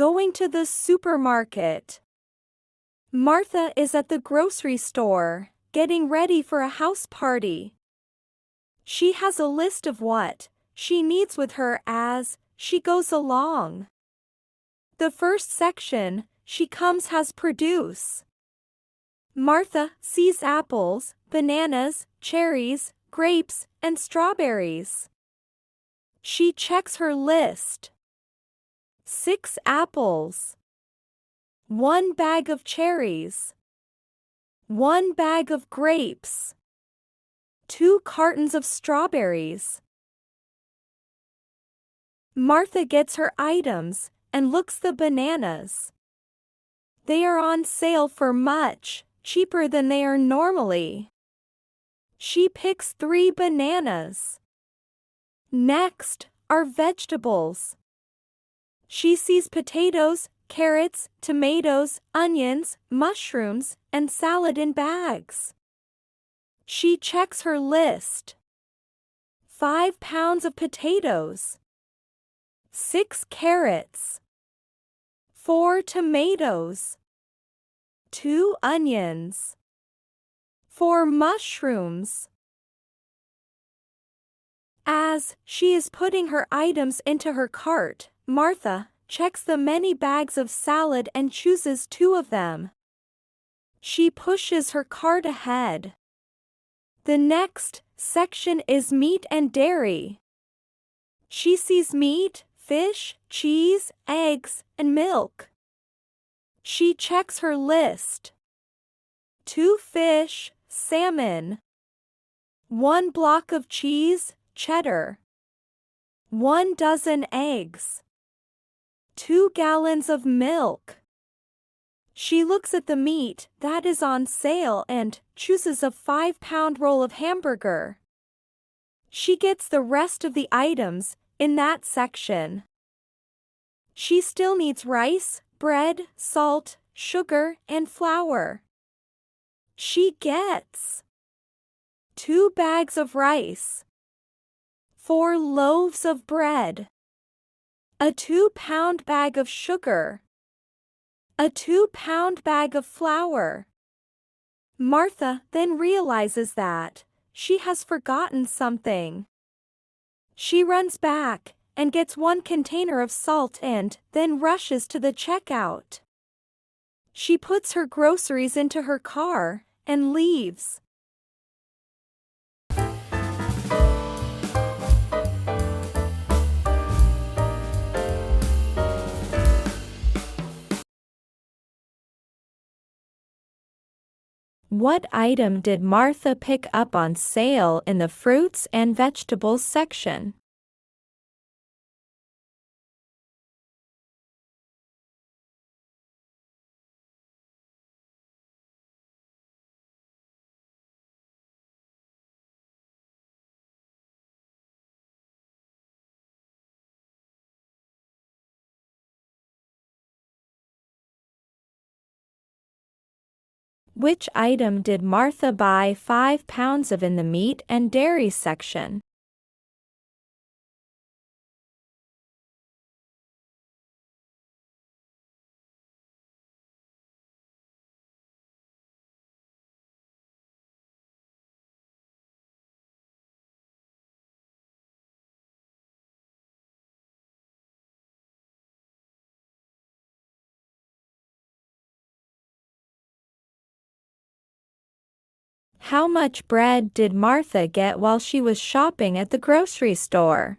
Going to the supermarket. Martha is at the grocery store, getting ready for a house party. She has a list of what she needs with her as she goes along. The first section she comes has produce. Martha sees apples, bananas, cherries, grapes, and strawberries. She checks her list. 6 apples. 1 bag of cherries. 1 bag of grapes. 2 cartons of strawberries. Martha gets her items and looks the bananas. They are on sale for much cheaper than they are normally. She picks 3 bananas. Next are vegetables. She sees potatoes, carrots, tomatoes, onions, mushrooms, and salad in bags. She checks her list. 5 pounds of potatoes. 6 carrots. 4 tomatoes. 2 onions. 4 mushrooms. As she is putting her items into her cart, Martha checks the many bags of salad and chooses 2 of them. She pushes her cart ahead. The next section is meat and dairy. She sees meat, fish, cheese, eggs, and milk. She checks her list. 2 fish, salmon. 1 block of cheese, cheddar. 1 dozen eggs. 2 gallons of milk. She looks at the meat that is on sale and chooses a 5-pound roll of hamburger. She gets the rest of the items in that section. She still needs rice, bread, salt, sugar, and flour. She gets 2 bags of rice, 4 loaves of bread, a 2-pound bag of sugar, a 2-pound bag of flour. Martha then realizes that she has forgotten something. She runs back and gets 1 container of salt and then rushes to the checkout. She puts her groceries into her car and leaves. What item did Martha pick up on sale in the fruits and vegetables section? Which item did Martha buy 5 pounds of in the meat and dairy section? How much bread did Martha get while she was shopping at the grocery store?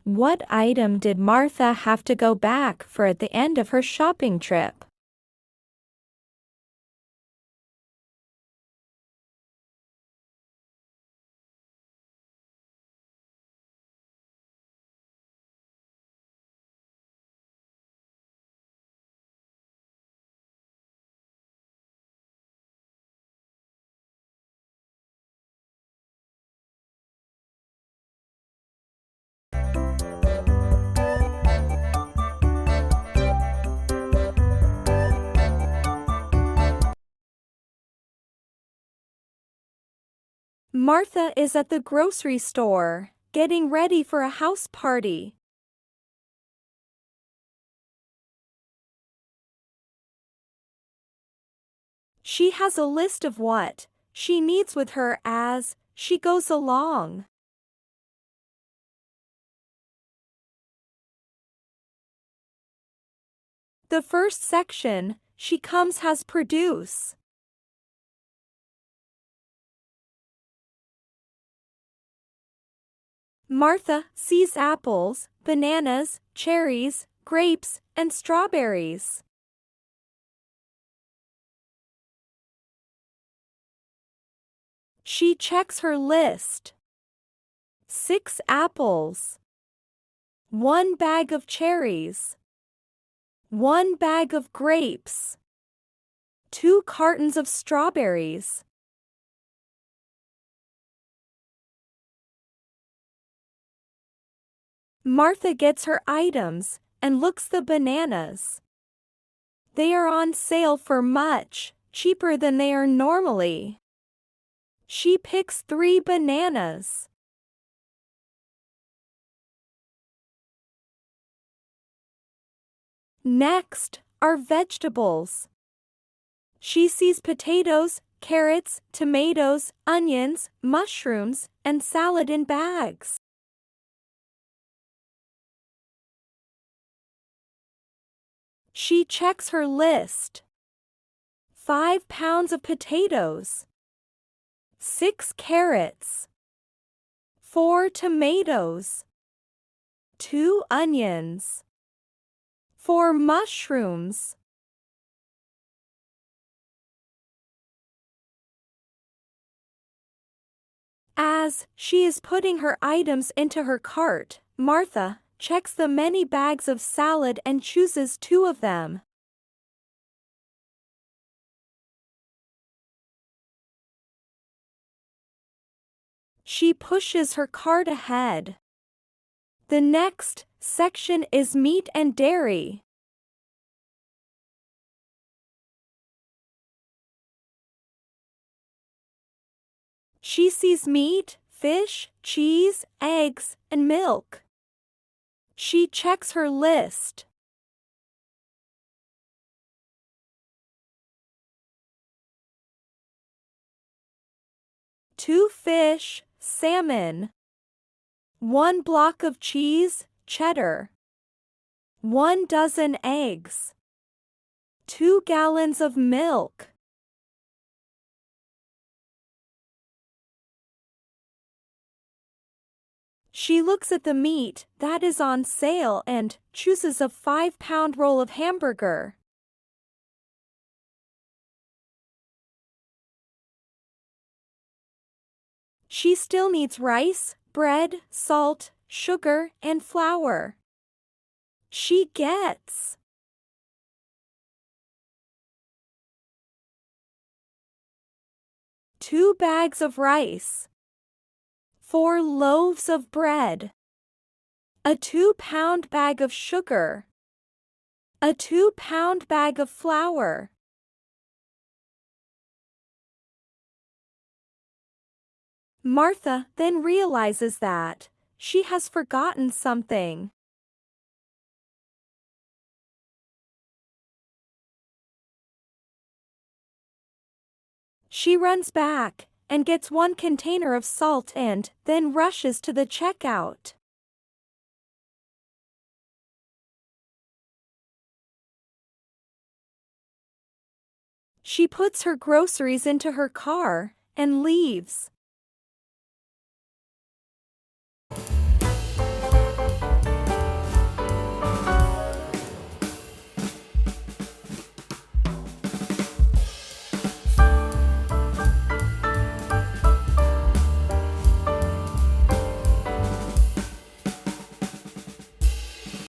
What item did Martha have to go back for at the end of her shopping trip? Martha is at the grocery store, getting ready for a house party. She has a list of what she needs with her as she goes along. The first section, she comes has produce. Martha sees apples, bananas, cherries, grapes, and strawberries. She checks her list. 6 apples. 1 bag of cherries. 1 bag of grapes. 2 cartons of strawberries. Martha gets her items and looks the bananas. They are on sale for much cheaper than they are normally. She picks 3 bananas. Next are vegetables. She sees potatoes, carrots, tomatoes, onions, mushrooms, and salad in bags. She checks her list. 5 pounds of potatoes. 6 carrots. 4 tomatoes. 2 onions. 4 mushrooms. As she is putting her items into her cart, Martha checks the many bags of salad and chooses 2 of them. She pushes her cart ahead. The next section is meat and dairy. She sees meat, fish, cheese, eggs, and milk. She checks her list. Two fish, salmon. 1 block of cheese, cheddar. 1 dozen eggs. 2 gallons of milk. She looks at the meat that is on sale and chooses a 5-pound roll of hamburger. She still needs rice, bread, salt, sugar, and flour. She gets 2 bags of rice, 4 loaves of bread, a 2-pound bag of sugar, a 2-pound bag of flour. Martha then realizes that she has forgotten something. She runs back and gets 1 container of salt and then rushes to the checkout. She puts her groceries into her car and leaves.